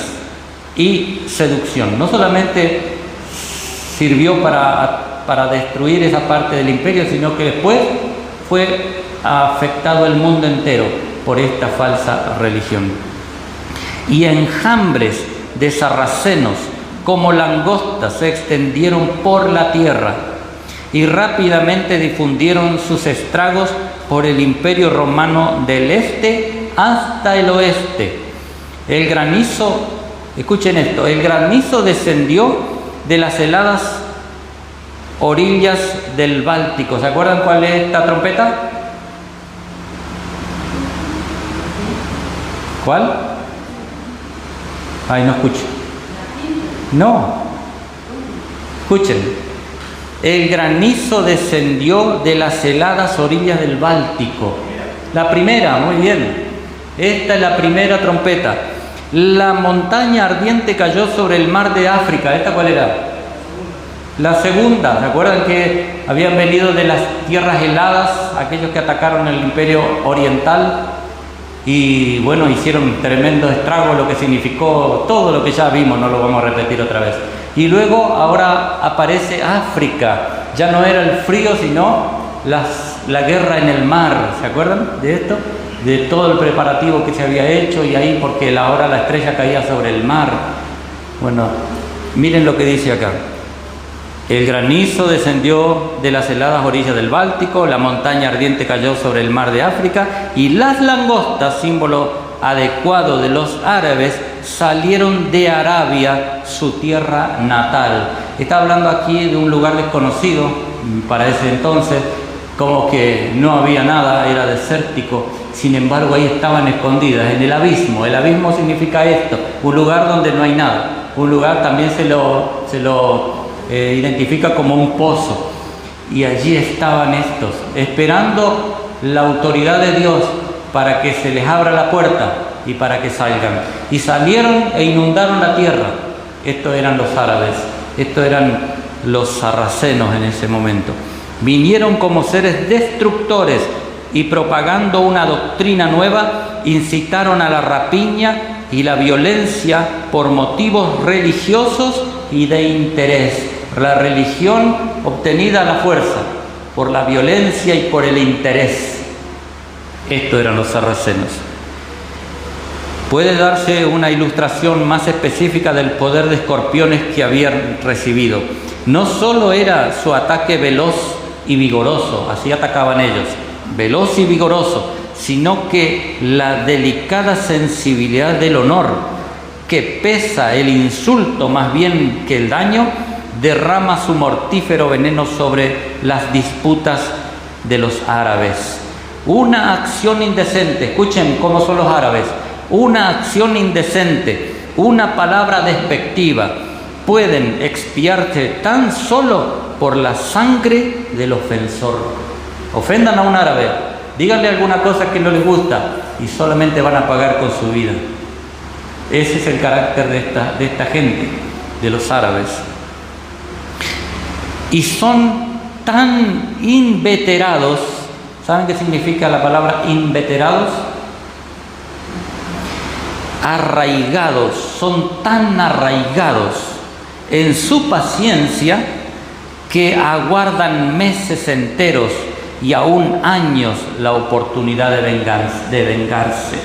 y seducción. No solamente sirvió para destruir esa parte del imperio, sino que después fue afectado el mundo entero por esta falsa religión. Y enjambres de sarracenos como langostas se extendieron por la tierra y rápidamente difundieron sus estragos por el imperio romano del este hasta el oeste. El granizo, escuchen esto, el granizo descendió de las heladas orillas del Báltico. ¿Se acuerdan cuál es esta trompeta? ¿Cuál? Ay, no escucho. No. Escuchen. El granizo descendió de las heladas orillas del Báltico. La primera, muy bien. Esta es la primera trompeta. La montaña ardiente cayó sobre el mar de África. ¿Esta cuál era? La segunda. ¿Se acuerdan que habían venido de las tierras heladas aquellos que atacaron el imperio oriental? Y bueno, hicieron tremendo estrago, lo que significó todo lo que ya vimos, no lo vamos a repetir otra vez. Y luego ahora aparece África, ya no era el frío, sino la guerra en el mar. ¿Se acuerdan de esto? De todo el preparativo que se había hecho, y ahí porque ahora la estrella caía sobre el mar. Bueno, miren lo que dice acá. El granizo descendió de las heladas orillas del Báltico, la montaña ardiente cayó sobre el mar de África, y las langostas, símbolo adecuado de los árabes, salieron de Arabia, su tierra natal. Está hablando aquí de un lugar desconocido para ese entonces, como que no había nada, era desértico. Sin embargo, ahí estaban escondidas, en el abismo. El abismo significa esto, un lugar donde no hay nada. Un lugar también se lo identifica como un pozo, y allí estaban estos esperando la autoridad de Dios para que se les abra la puerta y para que salgan, y salieron e inundaron la tierra. Estos eran los árabes, estos eran los sarracenos en ese momento. Vinieron como seres destructores y, propagando una doctrina nueva, incitaron a la rapiña y la violencia por motivos religiosos y de interés. La religión obtenida a la fuerza, por la violencia y por el interés. Estos eran los sarracenos. Puede darse una ilustración más específica del poder de escorpiones que habían recibido. No solo era su ataque veloz y vigoroso, así atacaban ellos, veloz y vigoroso, sino que la delicada sensibilidad del honor, que pesa el insulto más bien que el daño, derrama su mortífero veneno sobre las disputas de los árabes. Una acción indecente, escuchen cómo son los árabes, una acción indecente, una palabra despectiva, pueden expiarse tan solo por la sangre del ofensor. Ofendan a un árabe, díganle alguna cosa que no les gusta y solamente van a pagar con su vida. Ese es el carácter de esta gente, de los árabes. Y son tan inveterados. ¿Saben qué significa la palabra inveterados? Arraigados, son tan arraigados en su paciencia que aguardan meses enteros y aún años la oportunidad de vengarse.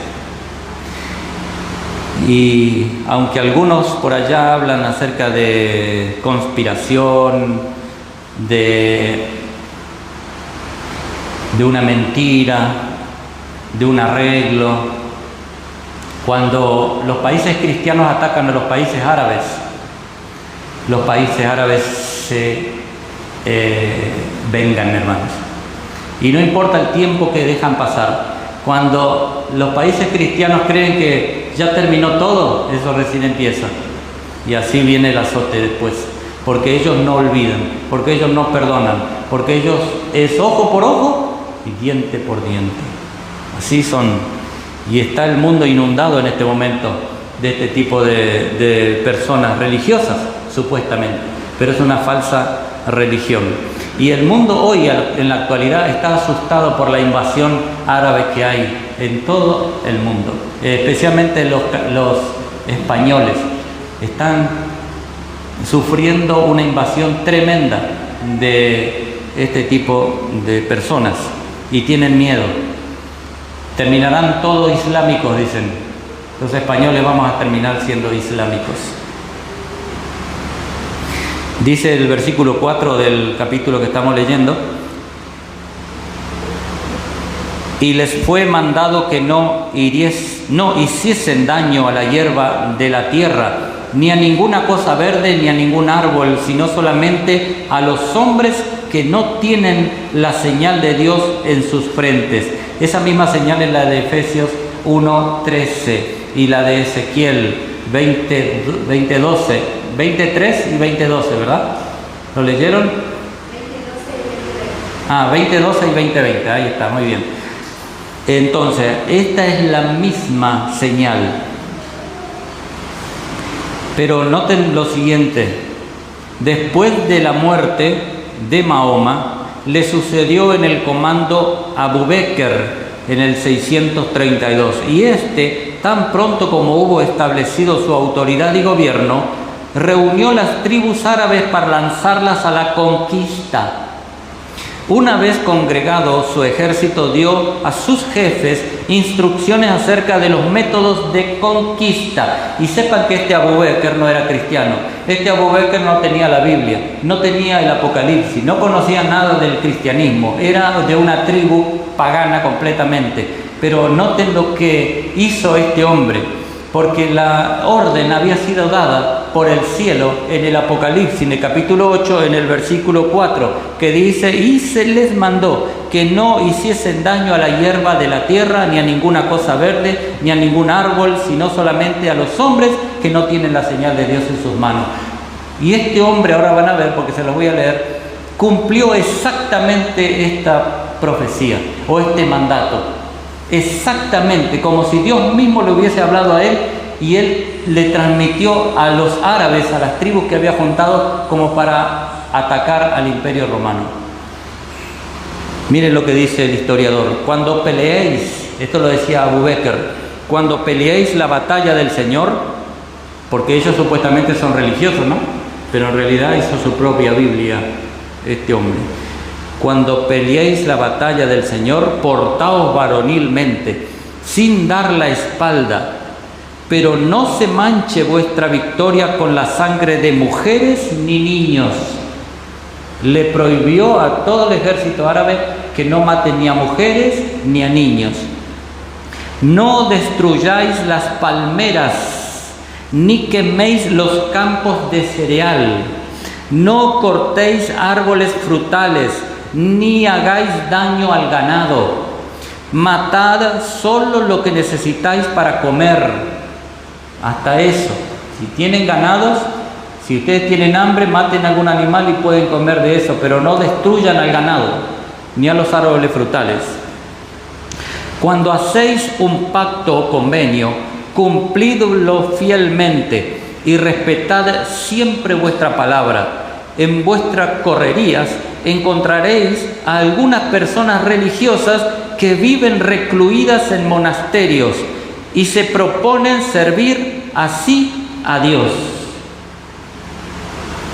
Y aunque algunos por allá hablan acerca de conspiración, de una mentira, de un arreglo, cuando los países cristianos atacan a los países árabes se vengan, hermanos. Y no importa el tiempo que dejan pasar. Cuando los países cristianos creen que ya terminó todo, eso recién empieza. Y así viene el azote después. Porque ellos no olvidan, porque ellos no perdonan, porque ellos es ojo por ojo y diente por diente. Así son. Y está el mundo inundado en este momento de este tipo de personas religiosas, supuestamente, pero es una falsa religión. Y el mundo hoy, en la actualidad, está asustado por la invasión árabe que hay en todo el mundo, especialmente los españoles. Están sufriendo una invasión tremenda de este tipo de personas y tienen miedo. Terminarán todos islámicos, dicen. Los españoles vamos a terminar siendo islámicos. Dice el versículo 4 del capítulo que estamos leyendo: y les fue mandado que no hiciesen daño a la hierba de la tierra, ni a ninguna cosa verde, ni a ningún árbol, sino solamente a los hombres que no tienen la señal de Dios en sus frentes. Esa misma señal es la de Efesios 1:13 y la de Ezequiel 20:12, 23 y 20:12, ¿verdad? ¿Lo leyeron? 20:12 y 20:20, ahí está, muy bien. Entonces, esta es la misma señal. Pero noten lo siguiente: después de la muerte de Mahoma, le sucedió en el comando Abu Bekr en el 632, y tan pronto como hubo establecido su autoridad y gobierno, reunió las tribus árabes para lanzarlas a la conquista. Una vez congregado su ejército, dio a sus jefes instrucciones acerca de los métodos de conquista. Y sepan que este Abu Bekr no era cristiano. Este Abu Bekr no tenía la Biblia, no tenía el Apocalipsis, no conocía nada del cristianismo. Era de una tribu pagana completamente. Pero noten lo que hizo este hombre, porque la orden había sido dada por el cielo en el Apocalipsis, en el capítulo 8, en el versículo 4, que dice: y se les mandó que no hiciesen daño a la hierba de la tierra, ni a ninguna cosa verde, ni a ningún árbol, sino solamente a los hombres que no tienen la señal de Dios en sus manos. Y este hombre, ahora van a ver, porque se los voy a leer, cumplió exactamente esta profecía, o este mandato. Exactamente, como si Dios mismo le hubiese hablado a él, y él le transmitió a los árabes, a las tribus que había juntado, como para atacar al Imperio Romano. Miren lo que dice el historiador: cuando peleéis, esto lo decía Abu Bekr, cuando peleéis la batalla del Señor, porque ellos supuestamente son religiosos, ¿no? Pero en realidad hizo su propia Biblia este hombre. Cuando peleéis la batalla del Señor, portaos varonilmente, sin dar la espalda, pero no se manche vuestra victoria con la sangre de mujeres ni niños. Le prohibió a todo el ejército árabe que no maten ni a mujeres ni a niños. No destruyáis las palmeras, ni queméis los campos de cereal. No cortéis árboles frutales, ni hagáis daño al ganado. Matad solo lo que necesitáis para comer. Hasta eso. Si tienen ganados, Si ustedes tienen hambre, maten algún animal y pueden comer de eso, pero no destruyan al ganado, ni a los árboles frutales. Cuando hacéis un pacto o convenio, cumplidlo fielmente y respetad siempre vuestra palabra. En vuestras correrías encontraréis a algunas personas religiosas que viven recluidas en monasterios y se proponen servir así a Dios.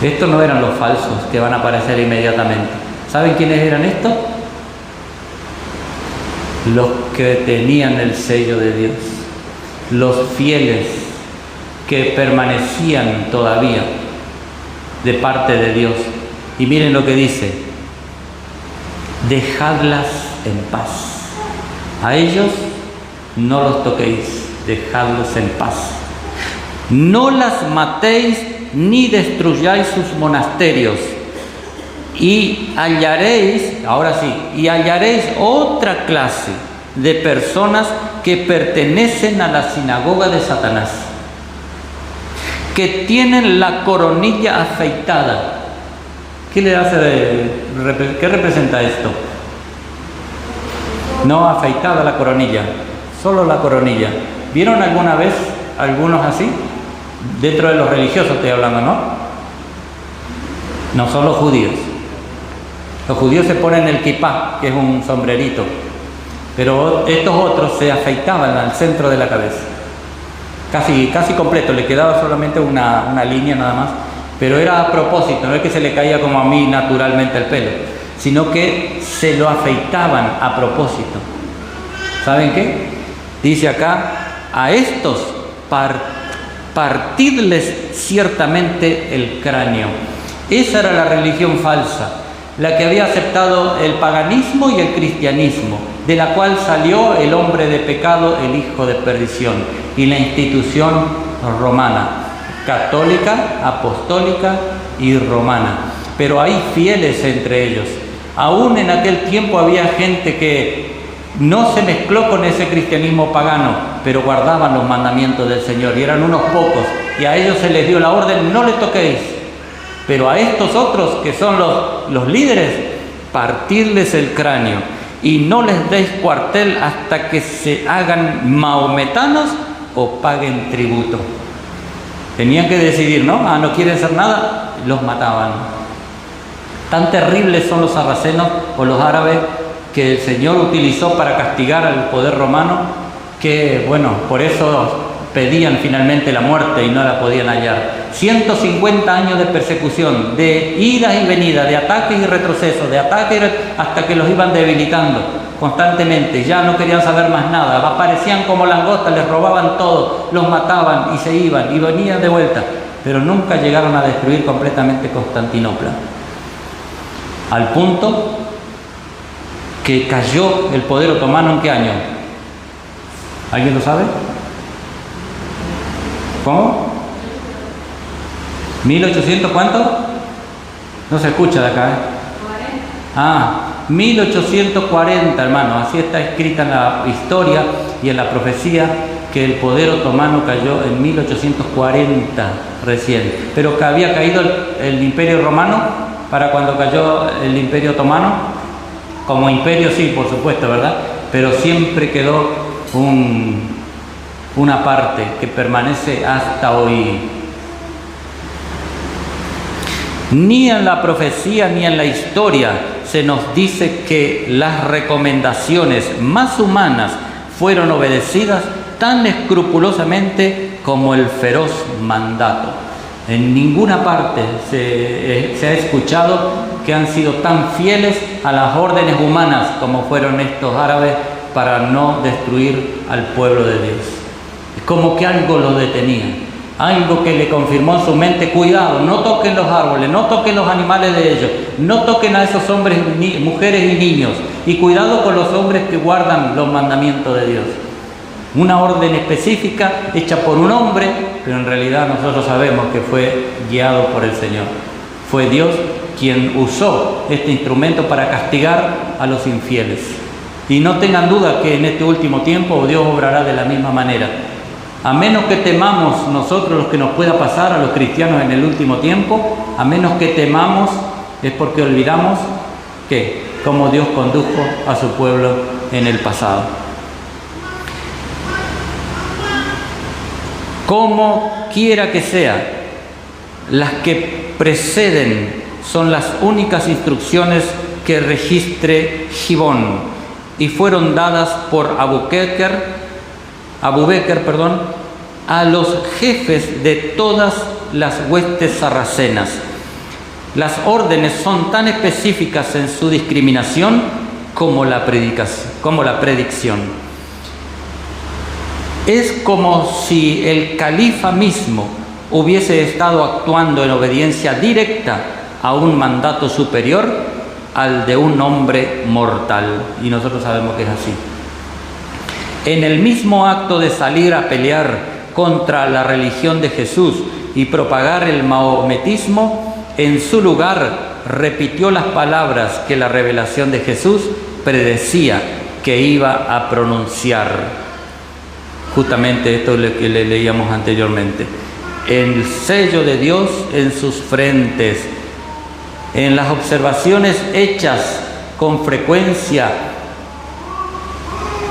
Estos no eran los falsos que van a aparecer inmediatamente. ¿Saben quiénes eran estos? Los que tenían el sello de Dios, los fieles que permanecían todavía de parte de Dios. Y miren lo que dice: dejadlas en paz. A ellos no los toquéis, dejadlos en paz. No las matéis ni destruyáis sus monasterios. Y hallaréis, ahora sí, y hallaréis otra clase de personas que pertenecen a la sinagoga de Satanás, que tienen la coronilla afeitada. ¿Qué le hace? ¿Qué representa esto? No afeitada la coronilla, solo la coronilla. ¿Vieron alguna vez algunos así? Dentro de los religiosos estoy hablando, ¿no? No son los judíos. Los judíos se ponen el kipá, que es un sombrerito, pero estos otros se afeitaban al centro de la cabeza, casi completo, le quedaba solamente una línea nada más, pero era a propósito, no es que se le caía como a mí naturalmente el pelo, sino que se lo afeitaban a propósito. ¿Saben qué? Dice acá: a estos partidles ciertamente el cráneo. Esa era la religión falsa, la que había aceptado el paganismo y el cristianismo, de la cual salió el hombre de pecado, el hijo de perdición, y la institución romana, católica, apostólica y romana. Pero hay fieles entre ellos. Aún en aquel tiempo había gente que no se mezcló con ese cristianismo pagano, pero guardaban los mandamientos del Señor, y eran unos pocos, y a ellos se les dio la orden: no le toquéis. Pero a estos otros, que son los líderes, partirles el cráneo y no les deis cuartel hasta que se hagan mahometanos o paguen tributo. Tenían que decidir, ¿no? No quieren hacer nada, los mataban. Tan terribles son los sarracenos o los árabes que el Señor utilizó para castigar al poder romano, que bueno, por eso pedían finalmente la muerte y no la podían hallar. 150 años de persecución, de idas y venidas, de ataques y retrocesos, de ataques hasta que los iban debilitando constantemente. Ya no querían saber más nada, aparecían como langostas, les robaban todo, los mataban y se iban y venían de vuelta, pero nunca llegaron a destruir completamente Constantinopla, al punto que cayó el poder otomano. ¿En qué año? ¿Alguien lo sabe? ¿Cómo? ¿1800 cuánto? No se escucha de acá, 1840, hermano. Así está escrita en la historia y en la profecía, que el poder otomano cayó en 1840 recién. Pero que había caído el Imperio Romano para cuando cayó el Imperio Otomano. Como imperio sí, por supuesto, ¿verdad? Pero siempre quedó una parte que permanece hasta hoy. Ni en la profecía ni en la historia se nos dice que las recomendaciones más humanas fueron obedecidas tan escrupulosamente como el feroz mandato. En ninguna parte se ha escuchado que han sido tan fieles a las órdenes humanas como fueron estos árabes para no destruir al pueblo de Dios. Es como que algo lo detenía, algo que le confirmó en su mente: cuidado, no toquen los árboles, no toquen los animales de ellos, no toquen a esos hombres, mujeres y niños, y cuidado con los hombres que guardan los mandamientos de Dios. Una orden específica hecha por un hombre, pero en realidad nosotros sabemos que fue guiado por el Señor. Fue Dios quien usó este instrumento para castigar a los infieles. Y no tengan duda que en este último tiempo Dios obrará de la misma manera. A menos que temamos nosotros lo que nos pueda pasar a los cristianos en el último tiempo, a menos que temamos, es porque olvidamos que cómo Dios condujo a su pueblo en el pasado. Como quiera que sea, las que preceden son las únicas instrucciones que registre Gibón y fueron dadas por Abu Bekr, a los jefes de todas las huestes sarracenas. Las órdenes son tan específicas en su discriminación como la predicción. Es como si el califa mismo hubiese estado actuando en obediencia directa a un mandato superior al de un hombre mortal, y nosotros sabemos que es así. En el mismo acto de salir a pelear contra la religión de Jesús y propagar el mahometismo, en su lugar repitió las palabras que la revelación de Jesús predecía que iba a pronunciar. Justamente esto es lo que le leíamos anteriormente. El sello de Dios en sus frentes. En las observaciones hechas con frecuencia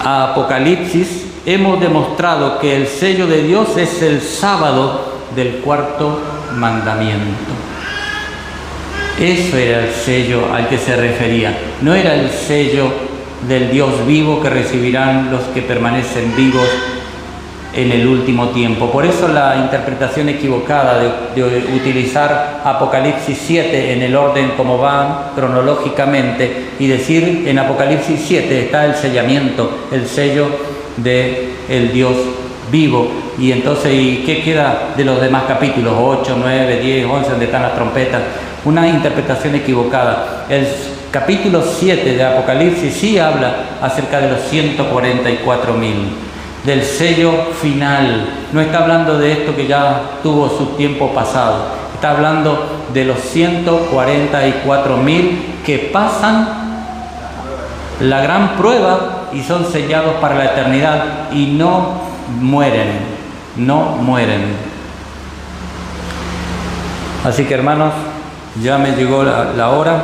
a Apocalipsis, hemos demostrado que el sello de Dios es el sábado del cuarto mandamiento. Eso era el sello al que se refería. No era el sello del Dios vivo que recibirán los que permanecen vivos en el último tiempo. Por eso la interpretación equivocada de utilizar Apocalipsis 7 en el orden como van cronológicamente y decir en Apocalipsis 7 está el sellamiento, el sello del Dios vivo. Y entonces, ¿y qué queda de los demás capítulos? 8, 9, 10, 11, donde están las trompetas. Una interpretación equivocada. El capítulo 7 de Apocalipsis sí habla acerca de los 144.000. Del sello final. No está hablando de esto que ya tuvo su tiempo pasado. Está hablando de los 144.000 que pasan la gran prueba y son sellados para la eternidad y no mueren. Así que, hermanos, ya me llegó la hora,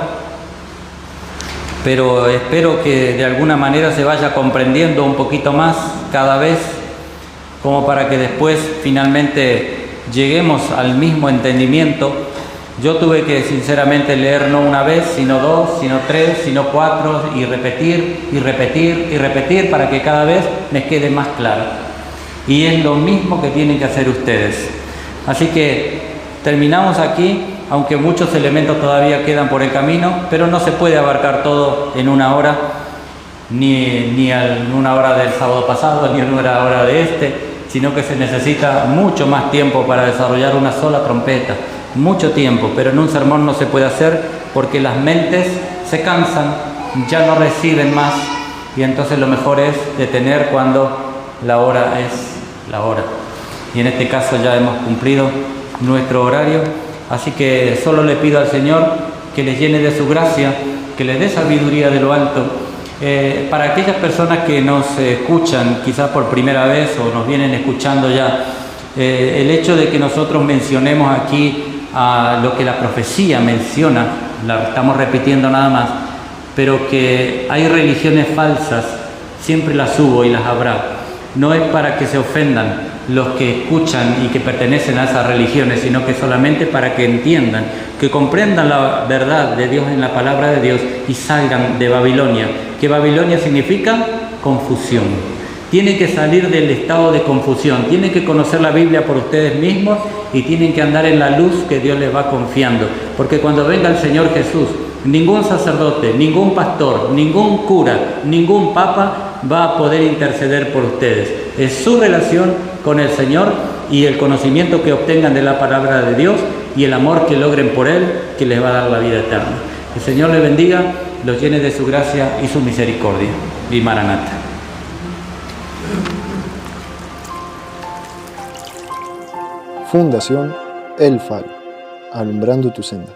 pero espero que de alguna manera se vaya comprendiendo un poquito más cada vez, como para que después finalmente lleguemos al mismo entendimiento. Yo tuve que sinceramente leer no una vez, sino dos, sino tres, sino cuatro, y repetir para que cada vez me quede más claro. Y es lo mismo que tienen que hacer ustedes. Así que terminamos aquí, aunque muchos elementos todavía quedan por el camino, pero no se puede abarcar todo en una hora, ni en una hora del sábado pasado, ni en una hora de este, sino que se necesita mucho más tiempo para desarrollar una sola trompeta, mucho tiempo, pero en un sermón no se puede hacer porque las mentes se cansan, ya no reciben más, y entonces lo mejor es detener cuando la hora es la hora. Y en este caso ya hemos cumplido nuestro horario. Así que solo le pido al Señor que les llene de su gracia, que les dé sabiduría de lo alto. Para aquellas personas que nos escuchan quizás por primera vez o nos vienen escuchando ya, el hecho de que nosotros mencionemos aquí a lo que la profecía menciona, la estamos repitiendo nada más, pero que hay religiones falsas, siempre las hubo y las habrá. No es para que se ofendan los que escuchan y que pertenecen a esas religiones, sino que solamente para que entiendan, que comprendan la verdad de Dios en la palabra de Dios y salgan de Babilonia, que Babilonia significa confusión. Tienen que salir del estado de confusión, tienen que conocer la Biblia por ustedes mismos y tienen que andar en la luz que Dios les va confiando, porque cuando venga el Señor Jesús, ningún sacerdote, ningún pastor, ningún cura, ningún papa va a poder interceder por ustedes. Es su relación con el Señor y el conocimiento que obtengan de la palabra de Dios y el amor que logren por Él, que les va a dar la vida eterna. El Señor les bendiga, los llene de su gracia y su misericordia. Y Maranata. Fundación El Faro, alumbrando tu senda.